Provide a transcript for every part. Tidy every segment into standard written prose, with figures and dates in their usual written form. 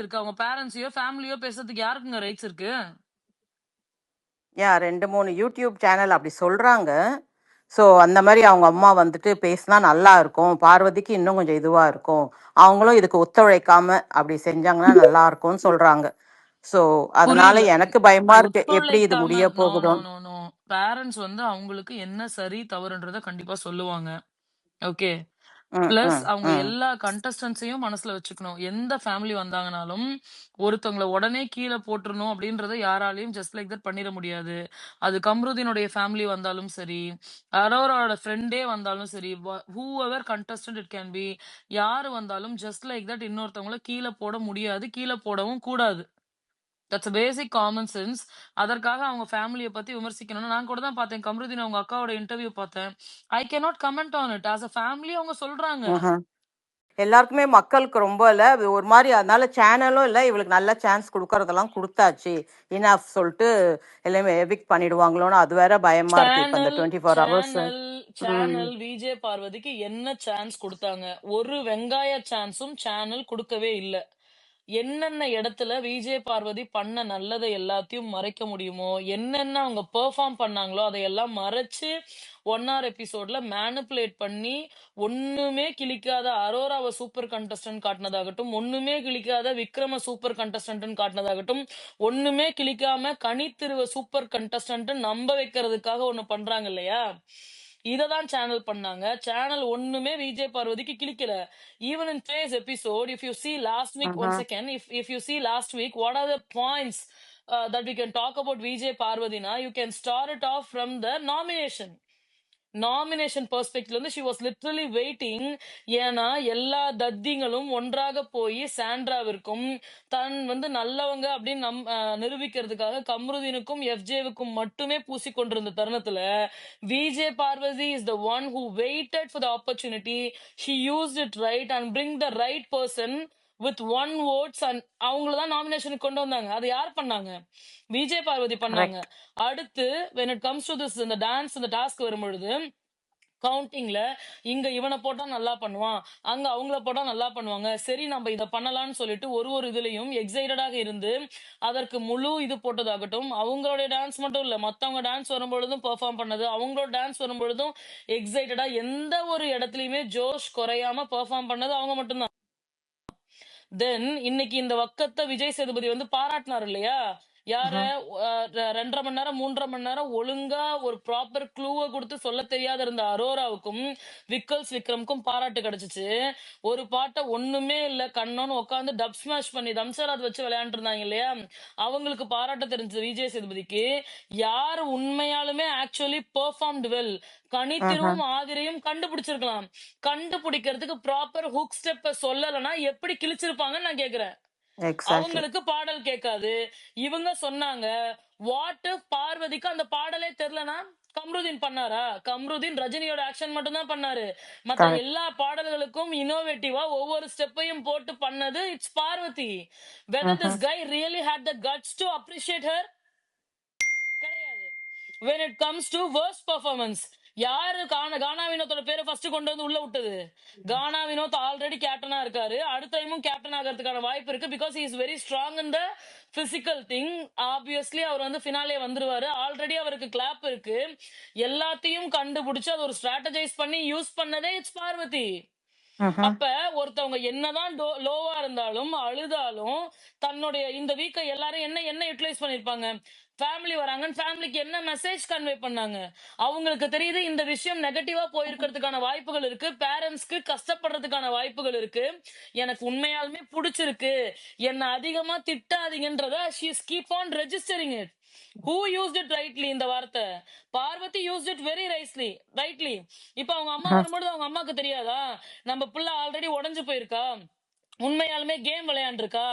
இருக்கு? அவங்க பேரண்ட்ஸையோ, ஃபேமிலியோ பேசுறதுக்கு யாருக்குங்க ரைட்ஸ் இருக்கு? 2, 3 யூடியூப் சேனல் அப்படி சொல்றாங்க. ஸோ அந்த மாரி அவங்க அம்மா வந்துட்டு பேசினா நல்லா இருக்கும். பார்வதிக்கு இன்னும் கொஞ்சம் இதுவா இருக்கும். அவங்களும் இதுக்கு ஒத்துழைக்காம அப்படி செஞ்சாங்கன்னா நல்லா இருக்கும்னு சொல்றாங்க. ஸோ அதனால புரியுது. எனக்கு பயமா இருக்கு. எப்படி இது ஒத்துழைக்காம முடிய நோ, நோ, போகுதோ? No, no. பேரண்ட்ஸ் வந்து அவங்களுக்கு என்ன சரி, தவறுன்றத கண்டிப்பா சொல்லுவாங்க. ஓகே. ம், பிளஸ் ம், அவங்க ம். எல்லா கண்டஸ்டன்ட்ஸையும் மனசுல வச்சுக்கணும். எந்த ஃபேமிலி வந்தாங்கனாலும், ஒருத்தவங்கள உடனே கீழ போட்டுறணும் அப்படின்றத யாராலயும் ஜஸ்ட் லைக் தட் பண்ணிற முடியாது. அது கம்ருதீனுடைய ஃபேமிலி வந்தாலும் சரி, அரோராவோட ஃப்ரெண்டே வந்தாலும் சரி, whoever contestant it can be, யாரு வந்தாலும் ஜஸ்ட் லைக் தட் இன்னொருத்தவங்கள கீழ போட முடியாது. கீழ போடவும் கூடாது. That's basic common sense. அதற்காக அவங்க ஃபேமிலிய பத்தி விமர்சிக்கணும்னு நான் கூட தான் பார்த்தேன். கம்ருதீன் அவங்க அக்காவோட இன்டர்வியூ பார்த்தேன். I cannot comment on it. As a family அவங்க சொல்றாங்க. ம்ஹ்ம். எல்லாருக்குமே மக்களுக்கு ரொம்ப இல்ல. அது ஒரு மாரி அதனால சேனலும் இல்ல. இவளுக்கு நல்ல சான்ஸ் குடுக்கறதெல்லாம் குடுத்தாச்சு. இனஃப் சொல்ட்டு எல்லாமே எவிக்ட் பண்ணிடுவாங்களோன்னு அது வேற பயமா இருக்கு. இப்ப இந்த சேனல் 24 ஹவர்ஸ். சேனல் ம். சேனல் விஜே பார்வதிக்கு என்ன சான்ஸ் குடுத்தாங்க? ஒரு வெங்காய சான்ஸும் சேனல் குடுக்கவே இல்ல. என்னென்ன இடத்துல விஜே பார்வதி பண்ண நல்லதை எல்லாத்தையும் மறைக்க முடியுமோ, என்னென்ன அவங்க பெர்ஃபார்ம் பண்ணாங்களோ அதையெல்லாம் மறைச்சு 1 hour எபிசோட்ல மேனிபுலேட் பண்ணி, ஒண்ணுமே கிழிக்காத அரோராவ சூப்பர் கண்டஸ்டன்ட் காட்டுனதாகட்டும், ஒண்ணுமே கிழிக்காத விக்ரம சூப்பர் கண்டஸ்டன்ட்னு காட்டுனதாகட்டும், ஒண்ணுமே கிழிக்காம கனித்திருவ சூப்பர் கண்டஸ்டன்ட் நம்ப வைக்கிறதுக்காக ஒண்ணு பண்றாங்க இல்லையா? இததான் சேனல் பண்ணாங்க. சேனல் ஒண்ணுமே விஜய் பார்வதிக்கு கிழிக்கல. Even in today's episode, if you see last week, one ம்ஹ்ம். second, if you see last week, what are the points that we can talk about Vijay Parvadina? You can start it off from the nomination பெர்ஸ்பெக்டிவ்ல இருந்து she was literally waiting. ஏன்னா எல்லா தத்திங்களும் ஒன்றாக போய் சாண்ட்ராவிற்கும் தன் வந்து நல்லவங்க அப்படின்னு நிரூபிக்கிறதுக்காக கம்ருதீனுக்கும் எஃப்ஜேவுக்கும் மட்டுமே பூசிக்கொண்டிருந்த தருணத்துல VJ Parvathy is the one who waited for the opportunity. She used it right and bring the right person with one votes and அவங்களதான் நாமினேஷனுக்கு கொண்டு வந்தாங்க. அது யார் பண்ணாங்க? விஜய் பார்வதி பண்ணாங்க. கரெக்ட். அடுத்து when it comes to this இந்த டான்ஸ் இந்த டாஸ்க் வரும்பொழுது கவுண்டிங்ல இங்க இவனை போட்டா நல்லா பண்ணுவான், அங்க அவங்கள போட்டா நல்லா பண்ணுவாங்க, சரி நம்ம இதை பண்ணலாம்னு சொல்லிட்டு ஒரு ஒரு இதுலயும் எக்ஸைட்டடாக இருந்து அதற்கு முழு இது போட்டதாகட்டும், அவங்களுடைய டான்ஸ் மட்டும் இல்ல மத்தவங்க டான்ஸ் வரும்பொழுதும் பெர்ஃபார்ம் பண்ணது, அவங்களோட டான்ஸ் வரும்பொழுதும் எக்ஸைட்டடா எந்த ஒரு இடத்துலயுமே ஜோஷ் குறையாம பெர்ஃபார்ம் பண்ணது அவங்க மட்டும்தான். தென் இன்னைக்கு இந்த வக்கத்தை விஜய் சேதுபதி வந்து பாராட்டினார் இல்லையா? யார? ம்ஹ்ம். 2.5 மணி நேரம் 3.5 மணி நேரம் ஒழுங்கா ஒரு ப்ராப்பர் க்ளூவை கொடுத்து சொல்ல தெரியாத இருந்த அரோராவுக்கும் விக்ரம்க்கும் பாராட்டு கிடைச்சிச்சு. ஒரு பாட்டை ஒண்ணுமே இல்ல கண்ணோன்னு உட்காந்து டப் ஸ்மாஷ் பண்ணி தம்சராத் வச்சு விளையாண்டு இருந்தாங்க இல்லையா? அவங்களுக்கு பாராட்ட தெரிஞ்சது விஜய் சேதுபதிக்கு. யார் உண்மையாலுமே ஆக்சுவலி பெர்ஃபார்ம்டு வெல், ம்ஹ்ம். கனித்திருவும் ஆதிரையும் கண்டுபிடிச்சிருக்கலாம். கண்டுபிடிக்கிறதுக்கு ப்ராப்பர் ஹுக் ஸ்டெப்ப சொல்லலைன்னா எப்படி கிழிச்சிருப்பாங்கன்னு நான் கேக்குறேன். எக்ஸாக்ட்லி. அவங்களுக்கு பாடல் கேட்காது. இவங்க சொன்னாங்க வாட் இஃப் பார்வதிக்கு அந்த பாடலே தெரியலனா கம்ருதீன் பண்ணாரா? கம்ருதீன் ரஜினியோட ஆக்ஷன் மட்டும் தான் பண்ணாரு. மத்த கரெக்ட். எல்லா பாடல்களுக்கும் இன்னோவேட்டிவா ஒவ்வொரு ஸ்டெப்பையும் போட்டு பண்ணது it's Parvati. Whether hmm. This guy really hate the guts to appreciate her? கிடையாது. when it comes to worst performance, யாரு கானா வினோத்தோட பேரை ஃபர்ஸ்ட் கொண்டு வந்து உள்ள விட்டது? கானா வினோத் ஆல்ரெடி கேப்டனா இருக்காரு. அடுத்த டைமும் கேப்டன் ஆகிறதுக்கான வாய்ப்பு இருக்கு. Because is very strong in the physical thing. Obviously அவர் வந்து ஃபினாலே வந்துருவாரு. ஆல்ரெடி அவருக்கு கிளாப் இருக்கு. எல்லாத்தையும் கண்டுபிடிச்சு அது ஒரு ஸ்ட்ராட்டஜைஸ் பண்ணி யூஸ் பண்ணதே இட்ஸ் பார்வதி. ம்ஹ்ம். அப்ப ஒருத்தவங்க என்னதான் லோவா இருந்தாலும் அழுதாலும் தன்னுடைய இந்த வீக்கை எல்லாரும் என்ன என்ன யூட்டிலைஸ் பண்ணிருப்பாங்க? ஃபேமிலி வராங்கன்னு ஃபேமிலிக்கு என்ன மெசேஜ் கன்வே பண்ணாங்க? அவங்களுக்கு தெரியுது இந்த விஷயம் நெகட்டிவா போயிருக்கிறதுக்கான வாய்ப்புகள் இருக்கு, பேரண்ட்ஸ்க்கு கஷ்டப்படுறதுக்கான வாய்ப்புகள் இருக்கு, எனக்கு உண்மையாலுமே பிடிச்சிருக்கு, என்ன அதிகமா திட்டாதீங்கன்றத she is keep on registering it. Who used it rightly இந்த வார்த்தை? Parvati used it very rightly. இப்ப அவங்க அம்மா ம்ஹ்ம். வரும்போது அவங்க அம்மாக்கு தெரியாதா நம்ம பிள்ளை ஆல்ரெடி உடைஞ்சு போயிருக்கா, உண்மையாலுமே கேம் விளையாண்டுருக்கா,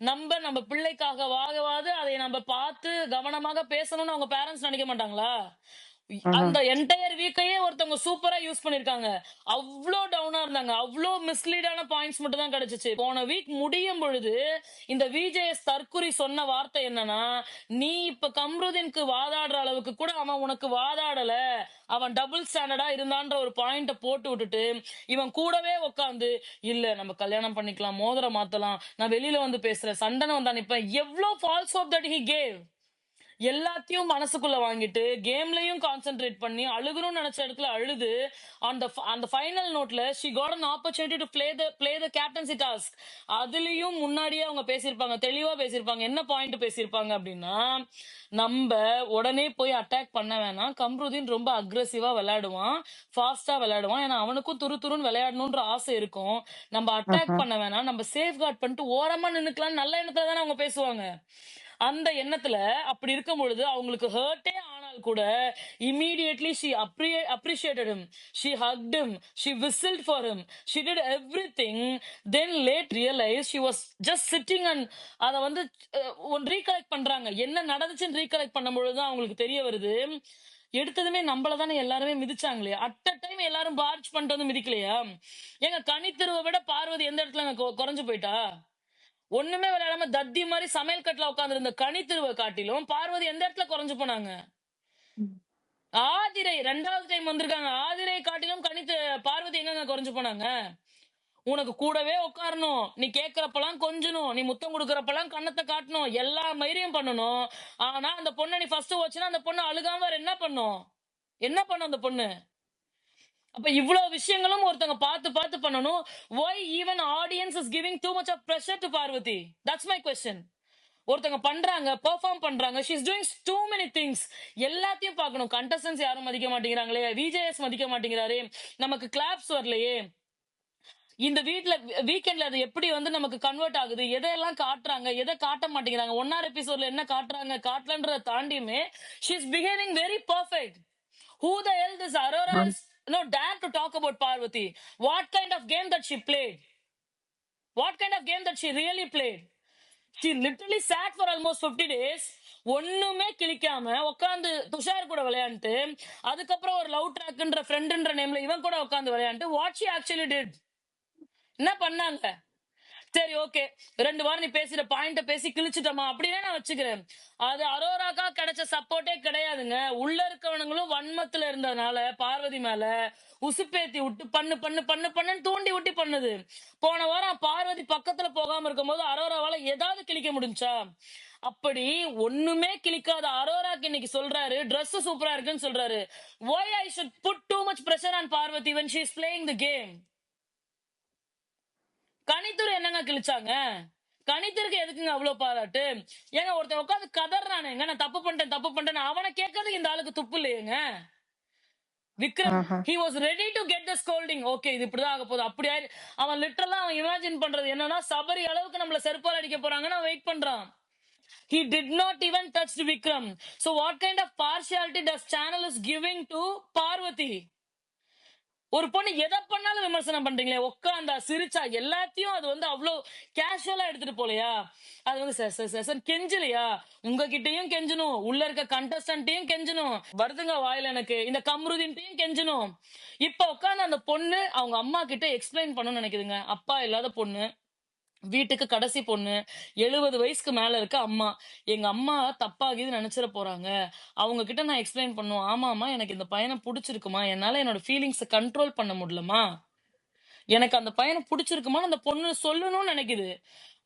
நம்ம பிள்ளைக்காக வாகவாது அதை நம்ம பார்த்து கவனமாக பேசணும்னு அவங்க பேரண்ட்ஸ் நினைக்க மாட்டாங்களா? ம்ஹ்ம். அந்த என்டையர் வீக்கையே ஒருத்தவங்க சூப்பரா யூஸ் பண்ணிருக்காங்க. அவ்ளோ டவுனா இருந்தாங்க. அவ்ளோ மிஸ்லீடான பாயிண்ட்ஸ் மட்டும் தான் கிடைச்சுச்சு. போன வீக் முடியும் பொழுது இந்த விஜேஎஸ் தற்குறி சொன்ன வார்த்தை என்னன்னா, நீ இப்ப கம்ருதீனுக்கு வாதாடுற அளவுக்கு கூட அவன் உனக்கு வாதாடல. அவன் டபுள் ஸ்டாண்டர்டா இருந்தான்ற ஒரு பாயிண்ட போட்டு விட்டுட்டு, இவன் கூடவே உட்கார்ந்து, இல்ல நம்ம கல்யாணம் பண்ணிக்கலாம், மோதிரம் மாத்தலாம், நான் வெளியில வந்து பேசுறேன், சண்டனை வந்தா நிப்பேன். எவ்ளோ false hope that he gave. எல்லாத்தையும் மனசுக்குள்ள வாங்கிட்டு கேம்லயும் கான்சென்ட்ரேட் பண்ணி அழுகணும்னு நினைச்ச இடத்துல அழுது அந்த அந்த ஃபைனல் நோட்ல she got an opportunity to play the captaincy task. அதுலயும் முன்னாடியே அவங்க பேசியிருப்பாங்க, தெளிவா பேசியிருப்பாங்க. என்ன பாயிண்ட் பேசியிருப்பாங்க அப்படின்னா, நம்ம உடனே போய் அட்டாக் பண்ண வேணாம், கம்ருதீன் ரொம்ப அக்ரெசிவா விளையாடுவான், ஃபாஸ்டா விளையாடுவான், ஏன்னா அவனுக்கும் துரு துருன்னு விளையாடணும்ன்ற ஆசை இருக்கும். நம்ம அட்டாக் ம்ஹ்ம். பண்ண வேணாம், நம்ம சேஃப் கார்ட் பண்ணிட்டு ஓரமா நின்னுக்கலாம், நல்ல எண்ணத்துல தானே அவங்க பேசுவாங்க. அந்த எண்ணத்துல அப்படி இருக்கும் பொழுது அவங்களுக்கு ஹர்ட்டே ஆனால் கூட immediately she appreciated him, she hugged him, she whistled for him, she did everything. Then late realized she was just sitting and அத வந்து ரீகலெக்ட் பண்றாங்க. என்ன நடந்துச்சுன்னு ரீகலெக்ட் பண்ணும் பொழுதுதான் அவங்களுக்கு தெரிய வருது, எடுத்ததுமே நம்மள தானே எல்லாருமே மிதிச்சாங்களே, அட் அ டைம் எல்லாரும் பார்ச் பண்ணிட்டு வந்து மிதிக்கலையா? ஏங்க கனித்தெருவை விட பார்வதி எந்த இடத்துல குறைஞ்சு போயிட்டா? ஒண்ணுமே விளையாடாம தத்தி மாதிரி சமையல் கட்டுல உட்கார்ந்து இருந்த கனித்திருவை காட்டிலும் பார்வதி எந்த இடத்துல குறைஞ்சு போனாங்க? ஆதிரை 2வது டைம் வந்திருக்காங்க, ஆதிரை காட்டிலும் பார்வதி எங்கங்க குறைஞ்சு போனாங்க? உனக்கு கூடவே உட்காரணும், நீ கேக்குறப்பெல்லாம் கொஞ்சணும், நீ முத்தம் கொடுக்கறப்பெல்லாம் கண்ணத்தை காட்டணும், எல்லா மயிரையும் பண்ணணும். ஆனா அந்த பொண்ணை நீ ஃபர்ஸ்ட் வச்சுனா அந்த பொண்ணு அழுகாம வேற என்ன பண்ணும்? என்ன பண்ணும் அந்த பொண்ணு? அப்ப இவ்வளவு விஷயங்களும் ஒருத்தங்க பார்த்து பார்த்து பண்ணணும். why even audience is giving too much of pressure to Parvati? that's my question. ஒருத்தங்க பண்றாங்க, பெர்ஃபார்ம் பண்றாங்க, she is doing too many things. எல்லாத்தையும் பார்க்கணும். கண்டஸ்டன்ஸ் யாரும் மதிக்க மாட்டேங்கிறாங்களே, விஜேஎஸ் மதிக்க மாட்டேங்கிறாரே, நமக்கு கிளாப்ஸ் வரலையே, இந்த வீக்கெண்ட்ல அது எப்படி வந்து நமக்கு கன்வெர்ட் ஆகுது, எதையெல்லாம் காட்டுறாங்க, எதை காட்ட மாட்டேங்கிறாங்க, ஒன்னார் எபிசோட்ல என்ன காட்டுறாங்க காட்டலன்றத தாண்டியுமே she is behaving very perfect. who the hell this Aurora is no dare to talk about Parvati? What kind of game that she played? What kind of game that she really played? She literally sat for almost 50 days, ஒண்ணுமே கிளிக்காம உட்காந்து துஷார் கூட விளையாண்டு, அதுக்கப்புறம் ஒரு love ட்ராக்ன்ற ஃப்ரெண்ட்ன்ற நேம்ல இவன் கூட உட்காந்து விளையாண்டு, வாட் ஷி ஆக்சுவலி டிட்? என்ன பண்ணாங்க? சரி ஓகே, 2 வாரம் நீ பேசுற பாயிண்ட பேசி கிழிச்சிட்டமா அப்படியே நான் வச்சுக்கிறேன். அது அரோராக்கா கிடைச்ச சப்போர்ட்டே கிடையாதுங்க. உள்ள இருக்கவனுங்களும் வன்மத்துல இருந்ததுனால பார்வதி மேல உசுப்பேத்தி விட்டு பண்ணு பண்ணு பண்ணு பண்ணுன்னு தூண்டி விட்டு பண்ணுது. போன வாரம் பார்வதி பக்கத்துல போகாம இருக்கும் போது அரோராவால ஏதாவது கிழிக்க முடிஞ்சா? அப்படி ஒண்ணுமே கிழிக்காத அரோராக்கு இன்னைக்கு சொல்றாரு Dress சூப்பரா இருக்குன்னு சொல்றாரு. why I should put too much pressure on Parvati when she is playing the game? கனித்துறை என்னங்க கிழிச்சாங்க? கனித்திற்கு எதுக்குங்க அவ்வளவு பாராட்டு? ஏங்க ஒருத்தன் உட்காந்து கதறானேங்க, நான் தப்பு பண்ணிட்டேன் அவனை கேட்கறதுக்கு இந்த ஆளுக்கு துப்பு இல்லையேங்க. விக்ரம் ம்ஹ்ம். he was ready to get the scolding. Okay இது இப்படிதான் ஆக போகுது, அப்படி அவன் லிட்டரலா அவன் இமேஜின் பண்றது என்னன்னா, சபரி அளவுக்கு நம்மள செருப்பால் அடிக்க போறாங்கன்னு வெயிட் பண்றான். He did not even touch Vikram. So what kind of partiality does channel is giving to Parvati? ஒரு பொண்ணு எதை பண்ணாலும் விமர்சனம் பண்றீங்களே, உட்காந்தா சிரிச்சா எல்லாத்தையும் அது வந்து அவ்வளவு கேஷுவலா எடுத்துட்டு போலையா? அது வந்து கெஞ்சலையா? உங்ககிட்டயும் கெஞ்சணும், உள்ள இருக்க கண்டஸ்டன்ட்டையும் கெஞ்சணும், வருதுங்க வாயில எனக்கு, இந்த கம்ருதீன்ட்டையும் கெஞ்சணும். இப்ப உட்காந்து அந்த பொண்ணு அவங்க அம்மா கிட்ட எக்ஸ்பிளைன் பண்ணணும்னு நினைக்குதுங்க. அப்பா இல்லாத பொண்ணு, வீட்டுக்கு கடைசி பொண்ணு, 70 வயசுக்கு மேல இருக்க அம்மா, எங்க அம்மா தப்பாகிது நினைச்சிட போறாங்க, அவங்க கிட்ட நான் எக்ஸ்பிளைன் பண்ணும், ஆமாமா எனக்கு இந்த பையனை பிடிச்சிருக்குமா, என்னால என்னோட ஃபீலிங்ஸ் கண்ட்ரோல் பண்ண முடியலமா, எனக்கு அந்த பையனை பிடிச்சிருக்குமான்னு அந்த பொண்ணு சொல்லணும்னு நினைக்குது.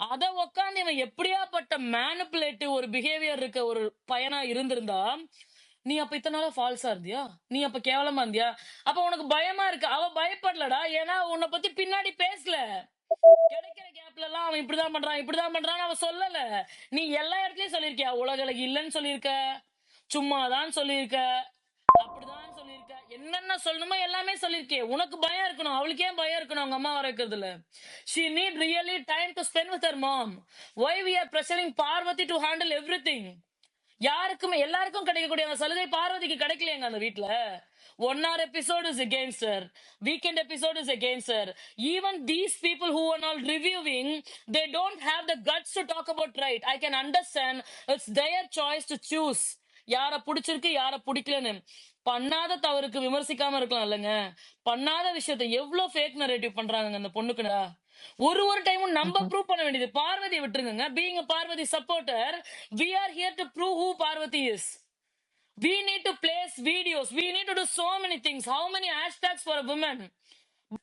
அத உட்காந்து இவன் எப்படியாப்பட்ட மேனிபுலேட்டிவ் ஒரு பிஹேவியர் இருக்க ஒரு பையனா இருந்திருந்தா, நீ அப்ப இத்தனை நாளா ஃபால்ஸா இருந்தியா, நீ அப்ப கேவலமா இருந்தியா, அப்ப உனக்கு பயமா இருக்கு. அவ பயப்படலடா, ஏன்னா உன்னை பத்தி பின்னாடி பேசல. கிடைக்கிற கேப்ல எல்லாம் அவன் இப்படிதான் பண்றான்னு அவன் சொல்லல. நீ எல்லா இடத்துலயும் சொல்லிருக்கியா, உலகளகு இல்லன்னு சொல்லியிருக்க, சும்மாதான் சொல்லியிருக்க, அப்படிதான் சொல்லியிருக்க, என்னென்ன சொல்லணுமோ எல்லாமே சொல்லிருக்கே. உனக்கு பயம் இருக்கணும், அவளுக்கு ஏன் பயம் இருக்கணும் அவங்க அம்மா வர இருக்கிறதுல? she need really time to spend with her mom. why we are pressuring Parvati to handle everything? யாருக்குமே எல்லாருக்கும் கிடைக்கக்கூடிய அந்த சலுகை பார்வதிக்கு கிடைக்கலையாங்க அந்த வீட்டுல? 1 hour episode is against her, weekend episode is against her. Even these people who are all reviewing, they don't have the guts to talk about right. I can understand, it's their choice to choose. யார பிடிச்சிருக்கு யார பிடிக்கலன்னு. பண்ணாத தவறுக்கு விமர்சிக்காம இருக்கலாம் இல்லைங்க. பண்ணாத விஷயத்த எவ்வளவு ஃபேக் நரேட்டிவ் பண்றாங்க அந்த பொண்ணுக்குடா. ஒரு டைமும் நம்ம ம்ஹ்ம். ப்ரூவ் பண்ண வேண்டியது. பார்வதி விட்டுருங்க. Being Parvati supporter, we are here to prove who Parvati is. We need to place videos. We need to do so many things. How many hashtags for a woman?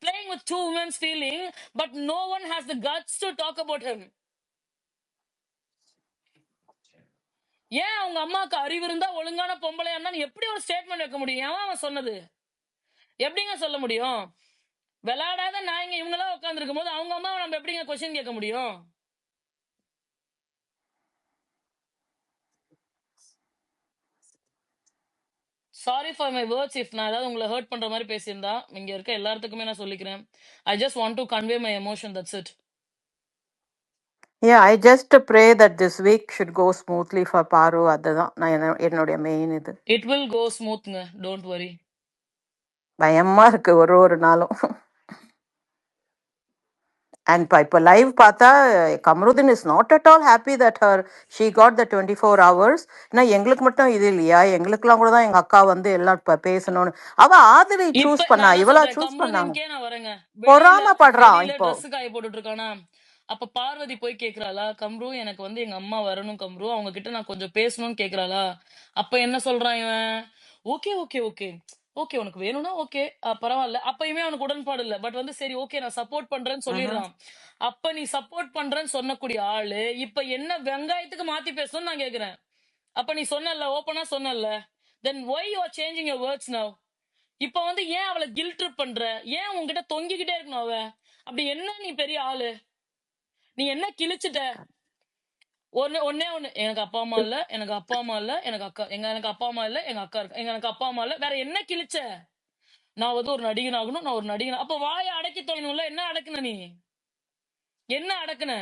Playing with two women's feeling, but no one has the guts to talk about him. ஏன் அவங்க அம்மாவுக்கு அறிவு இருந்தா ஒழுங்கான பொம்பளையா இருந்தா எப்படி ஒரு ஸ்டேட்மெண்ட் வைக்க முடியும்? ஏன் அவன் சொன்னது? எப்படிங்க சொல்ல முடியும்? விளையாடாத நாயங்க இவங்களாம் உட்கார்ந்து இருக்கும் போது அவங்க அம்மாவை நம்ம எப்படிங்க கொஸ்டின் கேட்க முடியும்? Sorry for my words if நான் ஏதாவது உங்களை ஹர்ட் பண்ற மாதிரி பேசியிருந்தா இங்க இருக்க எல்லாத்துக்குமே நான் சொல்லிக்கிறேன். I just want to convey my emotion, that's it. Yeah, I just pray that this week should go smoothly for Paru. அதுதான் நான் என்னுடைய மெயின் இது. இட் வில் கோ ஸ்மூத்ங்க, டோன்ட் வரி. பயமா இருக்கு ஒரு நாளும். And இப்போ லைவ் பார்த்தா Kamarudeen is not at all happy that she got the 24 hours. ஏன்னா எங்களுக்கு மட்டும் இது இல்லையா? எங்களுக்கெல்லாம் கூட தான் எங்க அக்கா வந்து எல்லாம் பேசணும்னு அவ ஆதிரை இப்ப சூஸ் பண்ணா, நான் இவளா சொல்றேன், சூஸ் பண்ணாங்க. கம்ருதீன்கே நான் வரேங்க. பொறாமப்படுறான் வெளியில இப்போ. ட்ரெஸ் காய போட்டுட்டு இருக்கானா, அப்ப பார்வதி போய் கேக்குறாளா, கம்ரு எனக்கு வந்து எங்க அம்மா வரணும் கம்ரு, அவங்க கிட்ட நான் கொஞ்சம் பேசணும்னு கேக்குறாளா. அப்ப என்ன சொல்றான் இவன்? ஓகே ஓகே ஓகே ஓகே, உனக்கு வேணும்னா ஓகே, பரவாயில்ல. அப்பயுமே அவனுக்கு உடன்பாடு இல்ல. பட் வந்து சரி ஓகே நான் சப்போர்ட் பண்றேன்னு சொல்லிடுறான். அப்ப நீ சப்போர்ட் பண்றேன்னு சொன்னக்கூடிய ஆளு இப்ப என்ன வெங்காயத்துக்கு மாத்தி பேசணும்னு நான் கேக்குறேன். அப்ப நீ சொன்னல, ஓப்பனா சொன்னல, then why you are changing your words now? இப்ப வந்து ஏன் அவளை கில்ட் ட்ரிப் பண்ற? ஏன் உன்கிட்ட தொங்கிக்கிட்டே இருக்கணும் அவ? அப்படி என்ன நீ பெரிய ஆளு? நீ என்ன கிழிச்சிட்ட? ஒன்னே ஒண்ணு, எனக்கு அப்பா அம்மா இல்ல, எனக்கு அப்பா அம்மா இல்ல, எனக்கு அக்கா, எனக்கு அப்பா அம்மா இல்ல, எங்க அக்கா இருக்கு, எனக்கு அப்பா அம்மா இல்ல, வேற என்ன கிழிச்ச? நான் வந்து ஒரு நடிகன் ஆகணும், நான் ஒரு நடிகன். அப்ப வாயை அடக்கி தொலைணும்ல. என்ன அடக்குன நீ? என்ன அடக்குன?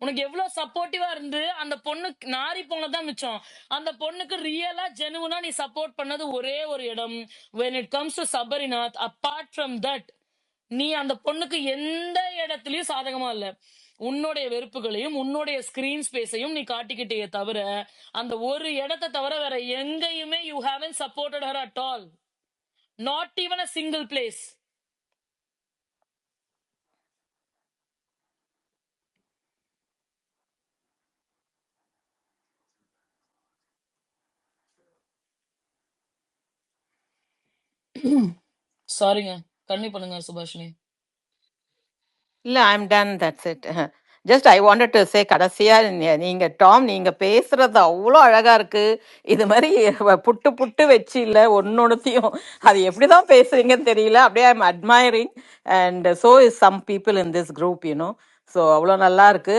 உனக்கு எவ்வளவு சப்போர்ட்டிவா இருந்து அந்த பொண்ணு நாரி போனதான் மிச்சம். அந்த பொண்ணுக்கு ரியலா ஜெனுவனா நீ சப்போர்ட் பண்ணது ஒரே ஒரு இடம். when it comes to Sabarinath, apart from that நீ அந்த பொண்ணுக்கு எந்த இடத்துலயும் சாதகமா இல்ல. உன்னுடைய வெறுப்புகளையும் உன்னுடைய ஸ்கிரீன் ஸ்பேஸையும் நீ காட்டிக்கிட்டே தவிர அந்த ஒரு இடத்தை தவிர வேற எங்கேயுமே you haven't supported her at all. Not even a single place. சாரிங்க, கண்ணி பண்ணுங்க சுபாஷினி. இல்ல, I'm ton, that's it. Just I wanted to say, கடைசியா நீங்க டாம் நீங்க பேசுறது அவ்வளோ அழகா இருக்கு. இது மாதிரி புட்டு புட்டு வச்சு இல்லை ஒன்னொன்னுத்தையும் அது எப்படிதான் பேசுறீங்கன்னு தெரியல. அப்படியே I'm admiring and so is some people in this group you know. So அவ்வளோ நல்லா இருக்கு.